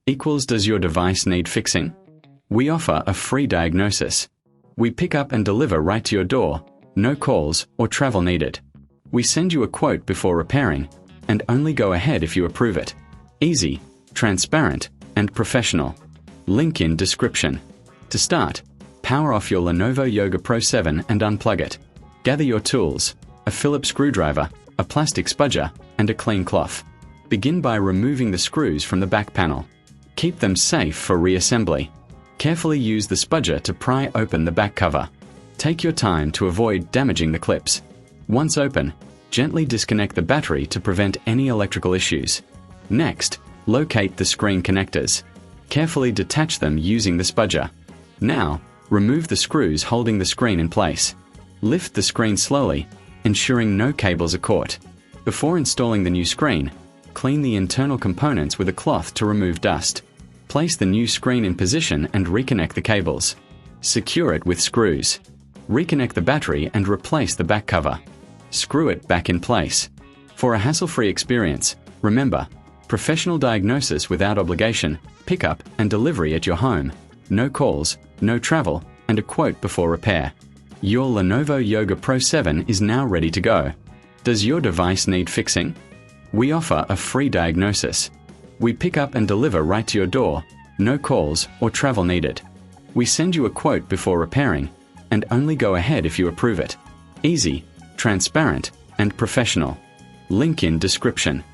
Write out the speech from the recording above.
equals does your device need fixing? We offer a free diagnosis. We pick up and deliver right to your door, no calls or travel needed. We send you a quote before repairing, and only go ahead if you approve it. Easy, transparent, and professional. Link in description. To start, power off your Lenovo Yoga Pro 7 and unplug it. Gather your tools, a Phillips screwdriver, a plastic spudger, and a clean cloth. Begin by removing the screws from the back panel. Keep them safe for reassembly. Carefully use the spudger to pry open the back cover. Take your time to avoid damaging the clips. Once open, gently disconnect the battery to prevent any electrical issues. Next, locate the screen connectors. Carefully detach them using the spudger. Now, remove the screws holding the screen in place. Lift the screen slowly, ensuring no cables are caught. Before installing the new screen, clean the internal components with a cloth to remove dust. Place the new screen in position and reconnect the cables. Secure it with screws. Reconnect the battery and replace the back cover. Screw it back in place. For a hassle-free experience, remember, professional diagnosis without obligation, pickup and delivery at your home, no calls, no travel, and a quote before repair. Your Lenovo Yoga Pro 7 is now ready to go. Does your device need fixing? We offer a free diagnosis. We pick up and deliver right to your door, no calls or travel needed. We send you a quote before repairing, and only go ahead if you approve it. Easy, transparent, and professional. Link in description.